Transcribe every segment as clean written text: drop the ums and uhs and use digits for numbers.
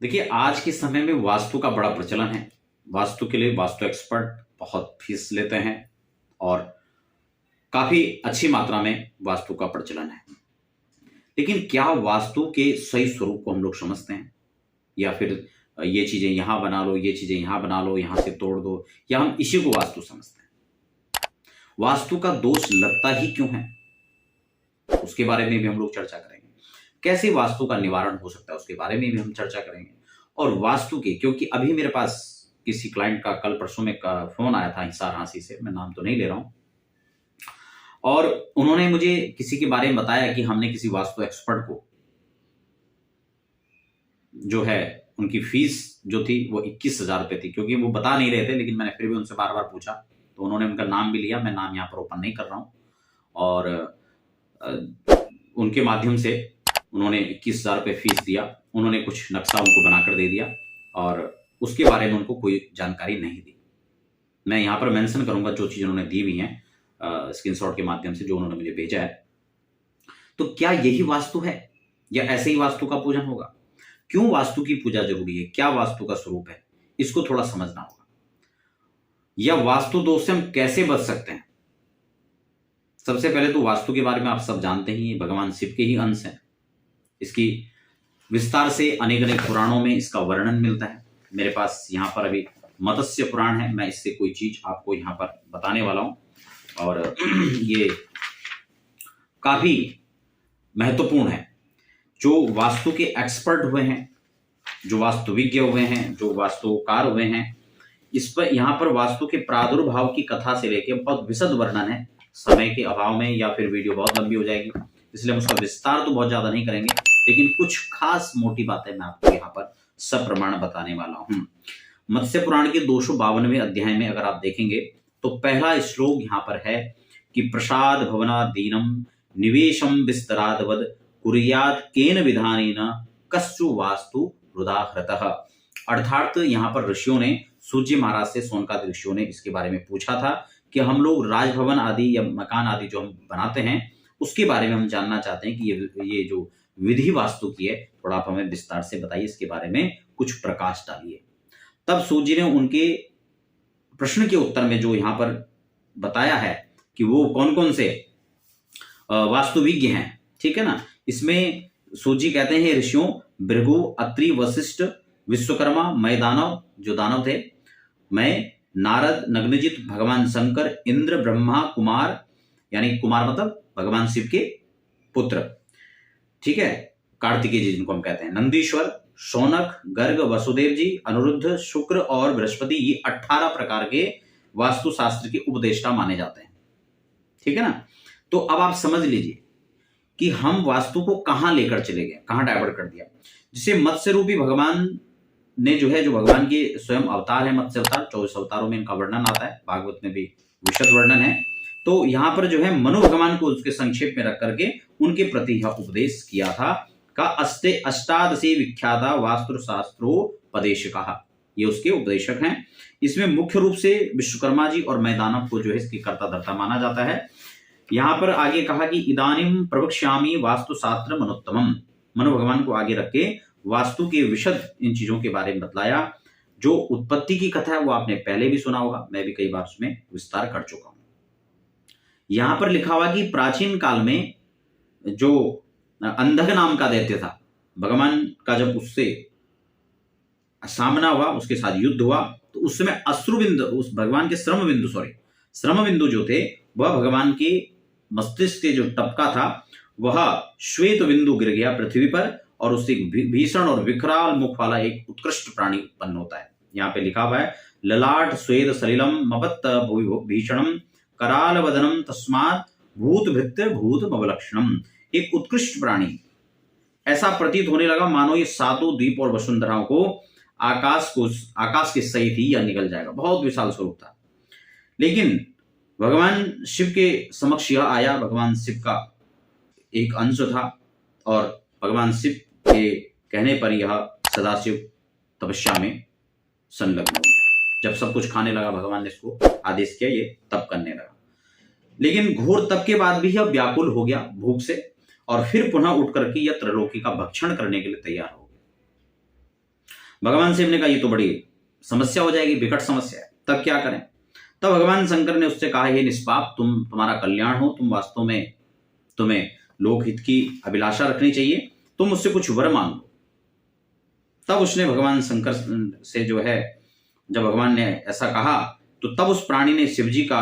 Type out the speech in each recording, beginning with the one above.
देखिए, आज के समय में वास्तु का बड़ा प्रचलन है। वास्तु के लिए वास्तु एक्सपर्ट बहुत फीस लेते हैं और काफ़ी अच्छी मात्रा में वास्तु का प्रचलन है। लेकिन क्या वास्तु के सही स्वरूप को हम लोग समझते हैं? या फिर ये चीज़ें यहाँ बना लो, ये चीज़ें यहाँ बना लो, यहाँ से तोड़ दो, या हम इसी को वास्तु समझते हैं? वास्तु का दोष लगता ही क्यों है? उसके बारे में भी हम लोग चर्चा करेंगे। कैसे वास्तु का निवारण हो सकता है, उसके बारे में भी हम चर्चा करेंगे। और वास्तु के, क्योंकि अभी मेरे पास किसी क्लाइंट का कल परसों में का फ़ोन आया था हिसार हांसी से, मैं नाम तो नहीं ले रहा हूँ। और उन्होंने मुझे किसी के बारे में बताया कि हमने किसी वास्तु एक्सपर्ट को, जो है, उनकी फीस जो थी वो 21,000 रुपये थी। क्योंकि वो बता नहीं रहे थे, लेकिन मैंने फिर भी उनसे बार-बार पूछा, तो उन्होंने उनका नाम भी लिया। मैं नाम यहाँ पर ओपन नहीं कर रहा हूँ। और उनके माध्यम से उन्होंने 21,000 रुपये फीस दिया। उन्होंने कुछ नक्शा उनको बनाकर दे दिया और उसके बारे में उनको कोई जानकारी नहीं दी। मैं यहाँ पर मेंशन करूँगा जो चीज़ उन्होंने दी हुई हैं स्क्रीनशॉट के माध्यम से, जो उन्होंने मुझे भेजा है। तो क्या यही वास्तु है, या ऐसे ही वास्तु का पूजन होगा? क्यों वास्तु की पूजा जरूरी है? क्या वास्तु का स्वरूप है? इसको थोड़ा समझना होगा। या वास्तु दोष से हम कैसे बच सकते हैं? सबसे पहले तो वास्तु के बारे में आप सब जानते ही हैं, भगवान शिव के ही अंश हैं। इसकी विस्तार से अनेक अनेक पुराणों में इसका वर्णन मिलता है। मेरे पास यहाँ पर अभी मत्स्य पुराण है, मैं इससे कोई चीज आपको यहाँ पर बताने वाला हूँ। और ये काफी महत्वपूर्ण है। जो वास्तु के एक्सपर्ट हुए हैं, जो वास्तुविज्ञ हुए हैं, जो वास्तुकार हुए हैं, इस पर यहाँ पर वास्तु के प्रादुर्भाव की कथा से लेकर बहुत विशद वर्णन है। समय के अभाव में या फिर वीडियो बहुत लंबी हो जाएगी, इसलिए हम उसका विस्तार तो बहुत ज्यादा नहीं करेंगे, लेकिन कुछ खास मोटी बातें मैं आपको यहाँ पर सप्रमाण बताने वाला हूँ। मत्स्य पुराण के 252वें अध्याय में अगर आप देखेंगे तो पहला श्लोक यहाँ पर है कि प्रसाद भवना दीनम निवेशम विस्तरादवद कुर्यात केन विधानेन कस्सु वास्तु हृदाहृतः। अर्थात यहाँ पर ऋषियों ने, सूर्य महाराज से सोनकादि ऋषियों ने इसके बारे में पूछा था कि हम लोग राजभवन आदि या मकान आदि जो हम बनाते हैं उसके बारे में हम जानना चाहते हैं कि ये जो विधि वास्तु की है, थोड़ा आप हमें विस्तार से बताइए, इसके बारे में कुछ प्रकाश डालिए। तब सूर्य ने उनके प्रश्न के उत्तर में जो यहाँ पर बताया है कि वो कौन कौन से वास्तुविज्ञ हैं, ठीक है ना। इसमें सूर्य कहते हैं, ऋषियों भृगु, अत्रि, वशिष्ठ, विश्वकर्मा, मैं दानव, जो दानव थे, मैं, नारद, नग्नजित, भगवान शंकर, इंद्र, ब्रह्मा, कुमार, यानी कुमार मतलब भगवान शिव के पुत्र, ठीक है, कार्तिकेय जी जिनको हम कहते हैं, नंदीश्वर, शौनक, गर्ग, वसुदेव जी, अनिरुद्ध, शुक्र और बृहस्पति, ये 18 प्रकार के वास्तुशास्त्र के उपदेष्टा माने जाते हैं, ठीक है ना। तो अब आप समझ लीजिए कि हम वास्तु को कहां लेकर चले गए, कहां डाइवर्ट कर दिया। जिसे मत्स्य रूपी भगवान ने जो है, जो भगवान के स्वयं अवतार है, मत्स्य अवतार, 24 अवतारों में इनका वर्णन आता है, भागवत में भी विशद वर्णन है। तो यहाँ पर जो है मनु भगवान को उसके संक्षेप में रख करके उनके प्रति यह उपदेश किया था का अष्टादशी विख्याता वास्तुशास्त्रोपदेशकः, ये उसके उपदेशक हैं। इसमें मुख्य रूप से विश्वकर्मा जी और मैदानव को जो है इसकी कर्ता धर्ता माना जाता है। यहाँ पर आगे कहा कि इदानीम प्रवक्ष्यामि वास्तुशास्त्र मनोत्तमम, मनु भगवान को आगे रख के वास्तु के विशद इन चीजों के बारे में बतलाया। जो उत्पत्ति की कथा है वो आपने पहले भी सुना होगा, मैं भी कई बार उसमें विस्तार कर चुका हूं। यहां पर लिखा हुआ कि प्राचीन काल में जो अंधक नाम का दैत्य था, भगवान का जब उससे सामना हुआ, उसके साथ युद्ध हुआ, तो उस समय अश्रुबिंदु, उस भगवान के श्रम बिंदु जो थे, वह भगवान के मस्तिष्क से जो टपका था, वह श्वेत बिंदु गिर गया पृथ्वी पर, और उससे भीषण और विकराल मुख वाला एक उत्कृष्ट प्राणी उत्पन्न होता है। यहाँ पे लिखा हुआ है, ललाट स्वेद सलिलम मपत्त भीषणम कराल वदनम तस्मात् भूत भृत्य भूत मवलक्षणम। एक उत्कृष्ट प्राणी, ऐसा प्रतीत होने लगा मानो ये सातों द्वीप और वसुंधराओं को आकाश के सहित ही यह निकल जाएगा। बहुत विशाल स्वरूप था। लेकिन भगवान शिव के समक्ष यह आया, भगवान शिव का एक अंश था, और भगवान शिव के कहने पर यह सदाशिव तपस्या में संलग्न हो गया। जब सब कुछ खाने लगा, भगवान ने इसको आदेश किया, ये तप करने लगा। लेकिन घोर तप के बाद भी यह व्याकुल हो गया भूख से, और फिर पुनः उठ करके यह त्रैलोकी का भक्षण करने के लिए तैयार हो गया। भगवान शिव ने कहा ये तो बड़ी समस्या हो जाएगी, विकट समस्या है, तब क्या करें? तब भगवान शंकर ने उससे कहा, हे निष्पाप, तुम्हारा कल्याण हो, तुम वास्तव में तुम्हें लोकहित की अभिलाषा रखनी चाहिए, तुम मुझसे कुछ वर मांगो। तब उसने भगवान शंकर से जो है, जब भगवान ने ऐसा कहा तो तब उस प्राणी ने शिवजी का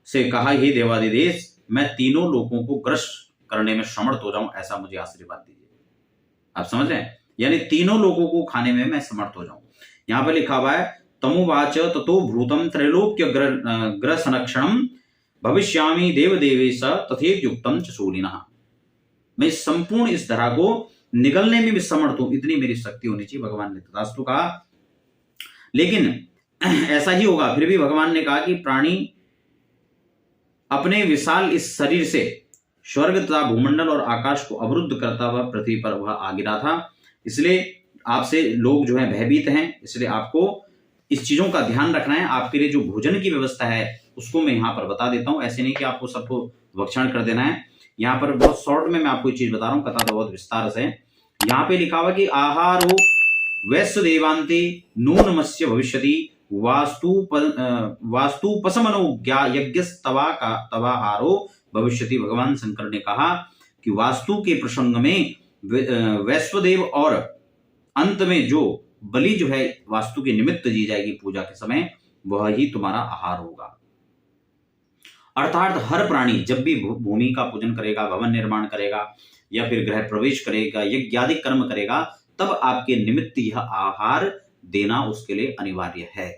से कहा, हे देवादिदेव, मैं तीनों लोगों को ग्रस्त करने में समर्थ हो जाऊं, ऐसा मुझे आशीर्वाद दीजिए। आप समझ रहे हैं, यानी तीनों लोगों को खाने में मैं समर्थ हो जाऊं। यहां पर लिखा हुआ है, तमुवाच ततो भूतम त्रैलोक्य ग्रह संरक्षणम भविष्यामि देवदेवेश तथेव युक्तम च शूलिनः। मैं संपूर्ण इस धरा को निगलने में भी समर्थ हूं, इतनी मेरी शक्ति होनी चाहिए। भगवान ने तथास्तु कहा, लेकिन ऐसा ही होगा। फिर भी भगवान ने कहा कि प्राणी अपने विशाल इस शरीर से स्वर्ग तथा भूमंडल और आकाश को अवरुद्ध करता हुआ पृथ्वी पर वह आ गिरा था, इसलिए आपसे लोग जो है भयभीत हैं, इसलिए आपको इस चीजों का ध्यान रखना है। आपके लिए जो भोजन की व्यवस्था है उसको मैं यहाँ पर बता देता हूँ, ऐसे नहीं कि आपको सबको भक्षण कर देना है। यहाँ पर बहुत शॉर्ट में मैं आपको एक चीज बता रहा हूँ, कथा तो बहुत विस्तार से है। यहाँ पे लिखा हुआ कि आहारो वैश्य देवांते नूनमस्य भविष्यति वास्तुपसमनो यज्ञ तवाहारो भविष्यति। भगवान शंकर ने कहा कि वास्तु के प्रसंग में वैश्वदेव और अंत में जो बलि जो है वास्तु के निमित्त दी जाएगी पूजा के समय, वह ही तुम्हारा आहार होगा। अर्थात हर प्राणी जब भी भूमि का पूजन करेगा, भवन निर्माण करेगा या फिर गृह प्रवेश करेगा, यज्ञादि कर्म करेगा, तब आपके निमित्त यह आहार देना उसके लिए अनिवार्य है,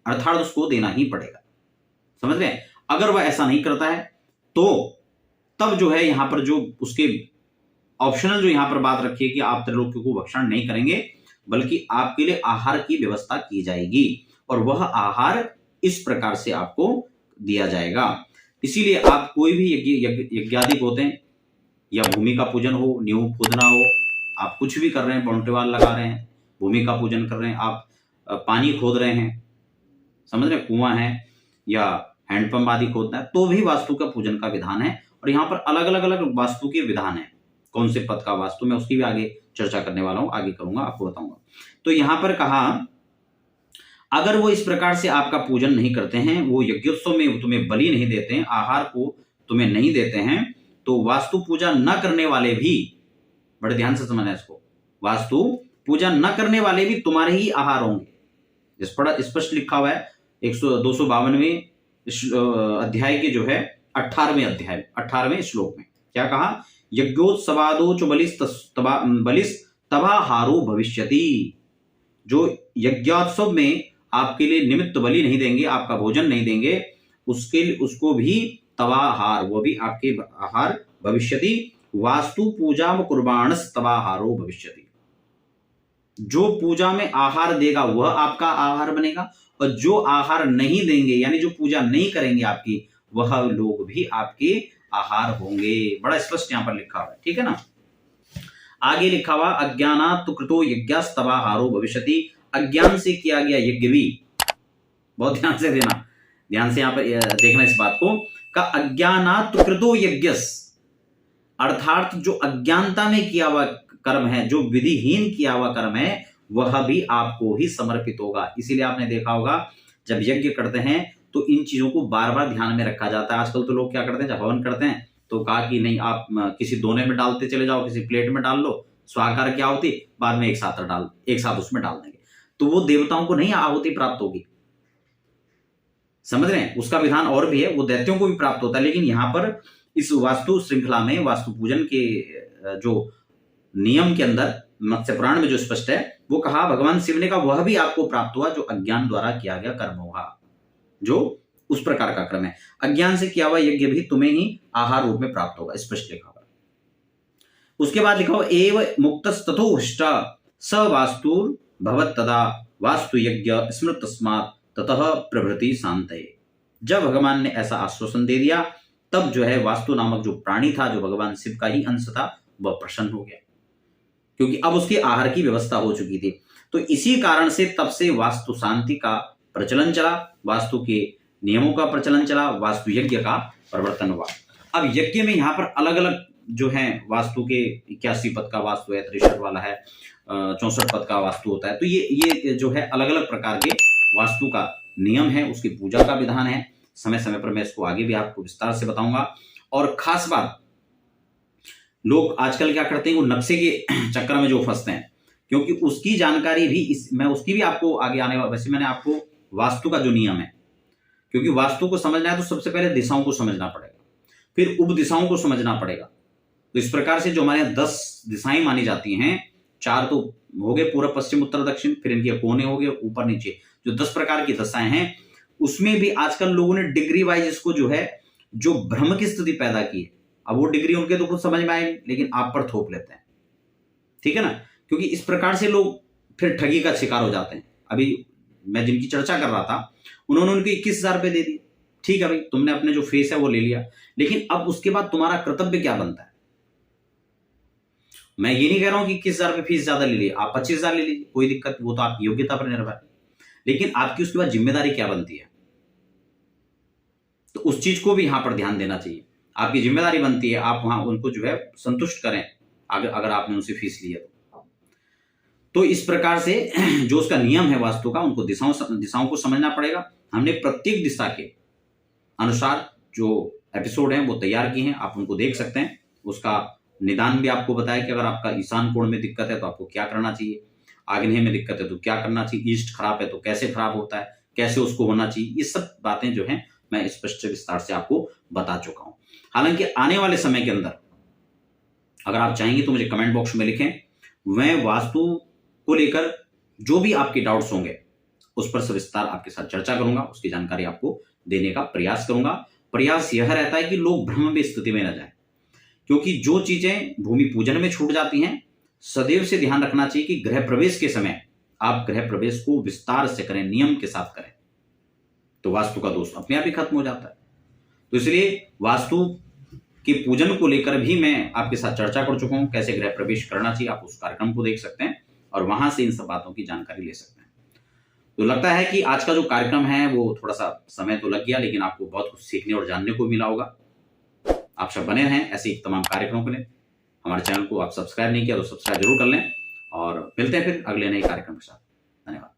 अर्थात उसको देना ही पड़ेगा। समझ रहे हैं? अगर वह ऐसा नहीं करता है तो तब जो है यहां पर जो उसके ऑप्शनल जो यहां पर बात रखी है कि आप त्रिलोक्य को भक्षण नहीं करेंगे, बल्कि आपके लिए आहार की व्यवस्था की जाएगी और वह आहार इस प्रकार से आपको दिया जाएगा। इसीलिए आप कोई भी यज्ञादिक होते हैं या भूमि का पूजन हो, नींव खोदना हो, आप कुछ भी कर रहे हैं, बाउंड्री लगा रहे हैं, भूमि का पूजन कर रहे हैं, आप पानी खोद रहे हैं, समझ रहे हैं, कुआं है या हैंडपंप आदि खोदना है, तो भी वास्तु का पूजन का विधान है। और यहाँ पर अलग अलग वास्तु के विधान है, कौन से पद का वास्तु, मैं उसकी भी आगे चर्चा करने वाला हूं, आगे करूंगा, आपको बताऊंगा। तो यहां पर कहा, अगर वो इस प्रकार से आपका पूजन नहीं करते हैं, वो यज्ञोत्सव में तुम्हें बलि नहीं देते हैं, आहार को तुम्हें नहीं देते हैं, तो वास्तु पूजा न करने वाले भी, बड़े ध्यान से समझना इसको, वास्तु पूजा न करने वाले भी तुम्हारे ही आहार होंगे। इस पर स्पष्ट लिखा हुआ है 252वें अध्याय के जो है 18वें श्लोक में क्या कहा, यज्ञोत्सवादो च बलिस तवाहारो भविष्यति। जो यज्ञोत्सव में आपके लिए निमित्त बलि नहीं देंगे, आपका भोजन नहीं देंगे, उसको भी तवाहार, वो भी आपके आहार भविष्यति। वास्तु पूजा में कुर्बाणस तवाहारो भविष्यति। जो पूजा में आहार देगा वह आपका आहार बनेगा, और जो आहार नहीं देंगे यानी जो पूजा नहीं करेंगे आपकी, वह लोग भी आपके आहार होंगे। बड़ा स्पष्ट यहां पर लिखा हुआ है, ठीक है ना। आगे लिखा हुआ, अज्ञानात् कृतो यज्ञस्तवाहारो भविष्यति। अज्ञान से किया गया यज्ञ भी, बहुत ध्यान से देना, ध्यान से यहां पर देखना इस बात को, का अज्ञानात् कृतो यज्ञस, अर्थात जो अज्ञानता में किया हुआ कर्म है, जो विधिहीन किया हुआ कर्म है, वह भी आपको ही समर्पित होगा। इसीलिए आपने देखा होगा जब यज्ञ करते हैं तो इन चीजों को बार बार ध्यान में रखा जाता है। आजकल तो लोग क्या करते हैं, जब हवन करते हैं तो कहा कि नहीं आप किसी दोने में डालते चले जाओ, किसी प्लेट में डाल लो, स्वाहाकार की आहुति बाद में एक साथ उसमें डाल देंगे, तो वो देवताओं को नहीं आहुति प्राप्त होगी। समझ रहे हैं? उसका विधान और भी है, वो दैत्यों को भी प्राप्त होता है। लेकिन यहां पर इस वास्तु श्रृंखला में, वास्तु पूजन के जो नियम के अंदर मत्स्य पुराण में जो स्पष्ट है, वो कहा भगवान शिव ने कहा वह भी आपको प्राप्त हुआ जो अज्ञान द्वारा किया गया कर्म होगा, जो उस प्रकार का कर्म है। अज्ञान से किया हुआ यज्ञ भी तुम्हें ही आहार रूप में प्राप्त होगा, स्पष्ट लिखा हुआ। उसके बाद लिखा हुआ, एव मुक्तस्तथोष्ट स वास्तु भवत तदा वास्तु यज्ञ स्मृत तस्मात् ततः प्रभृति शांतये। जब भगवान ने ऐसा आश्वासन दे दिया, तब जो है वास्तु नामक जो प्राणी था, जो भगवान शिव का ही अंश था, वह प्रसन्न हो गया, क्योंकि अब उसके आहार की व्यवस्था हो चुकी थी। तो इसी कारण से तब से वास्तु शांति का प्रचलन चला, वास्तु के नियमों का प्रचलन चला, वास्तु यज्ञ का प्रवर्तन हुआ। अब यज्ञ में यहां पर अलग अलग जो है वास्तु के 81 पद का वास्तु है, 63 वाला है, 64 पद का वास्तु होता है। तो ये जो है अलग अलग प्रकार के वास्तु का नियम है, उसकी पूजा का विधान है। समय समय पर मैं इसको आगे भी आपको विस्तार से बताऊंगा। और खास बात, लोग आजकल क्या करते हैं, वो नक्शे के चक्कर में जो फंसते हैं, क्योंकि उसकी जानकारी भी मैं उसकी भी आपको आगे आने वाला, वैसे मैंने आपको वास्तु का जो नियम है, क्योंकि वास्तु को समझना है तो सबसे पहले दिशाओं को समझना पड़ेगा, फिर उप दिशाओं को समझना पड़ेगा। तो इस प्रकार से जो हमारे 10 दिशाएं मानी जाती हैं, 4 तो हो गए पूर्व पश्चिम उत्तर दक्षिण, फिर इनके कोने हो गए ऊपर नीचे, जो 10 प्रकार की दिशाएं हैं, उसमें भी आजकल लोगों ने डिग्री वाइज इसको जो है, जो भ्रम की स्थिति पैदा की है। अब वो डिग्री उनके तो खुद समझ में आएगी, लेकिन आप पर थोप लेते हैं, ठीक है ना, क्योंकि इस प्रकार से लोग फिर ठगी का शिकार हो जाते हैं। अभी मैं जिनकी चर्चा कर रहा था, उन्होंने उनको 21,000 रुपए दे दिए। ठीक है भाई, तुमने अपने जो फेस है वो ले लिया, लेकिन अब उसके बाद तुम्हारा कर्तव्य क्या बनता है? मैं ये नहीं कह रहा हूं कि 21,000 रुपए फीस ज्यादा ले लीजिए, आप 25,000 ले लीजिए, कोई दिक्कत, वो तो आपकी योग्यता पर निर्भर है, लेकिन आपकी उसके बाद जिम्मेदारी क्या बनती है, तो उस चीज को भी यहां पर ध्यान देना चाहिए। आपकी जिम्मेदारी बनती है आप वहां उनको जो है संतुष्ट करें, अगर आपने उनसे फीस ली है तो इस प्रकार से जो उसका नियम है वास्तु का, उनको दिशाओं को समझना पड़ेगा। हमने प्रत्येक दिशा के अनुसार जो एपिसोड हैं वो तैयार किए हैं, आप उनको देख सकते हैं। उसका निदान भी आपको बताया कि अगर आपका ईशान कोण में दिक्कत है तो आपको क्या करना चाहिए, आग्नेय में दिक्कत है तो क्या करना चाहिए, ईस्ट खराब है तो कैसे खराब होता है, कैसे उसको होना चाहिए, ये सब बातें जो है मैं स्पष्ट विस्तार से आपको बता चुका हूं। हालांकि आने वाले समय के अंदर अगर आप चाहेंगे तो मुझे कमेंट बॉक्स में लिखें, मैं वास्तु को लेकर जो भी आपके डाउट्स होंगे उस पर सविस्तार आपके साथ चर्चा करूंगा, उसकी जानकारी आपको देने का प्रयास करूंगा। प्रयास यह रहता है कि लोग भ्रम में स्थिति में न जाए, क्योंकि जो चीजें भूमि पूजन में छूट जाती हैं, सदैव से ध्यान रखना चाहिए कि गृह प्रवेश के समय आप गृह प्रवेश को विस्तार से करें, नियम के साथ करें, तो वास्तु का दोष अपने आप ही खत्म हो जाता है। तो इसलिए वास्तु के पूजन को लेकर भी मैं आपके साथ चर्चा कर चुका हूं, कैसे गृह प्रवेश करना चाहिए, आप उस कार्यक्रम को देख सकते हैं और वहां से इन सब बातों की जानकारी ले सकते हैं। तो लगता है कि आज का जो कार्यक्रम है वो थोड़ा सा समय तो लग गया, लेकिन आपको बहुत कुछ सीखने और जानने को मिला होगा। आप सब बने रहें ऐसे ही तमाम कार्यक्रमों के लिए। हमारे चैनल को आप सब्सक्राइब नहीं किया तो सब्सक्राइब जरूर कर लें, और मिलते हैं फिर अगले नए कार्यक्रम के साथ। धन्यवाद।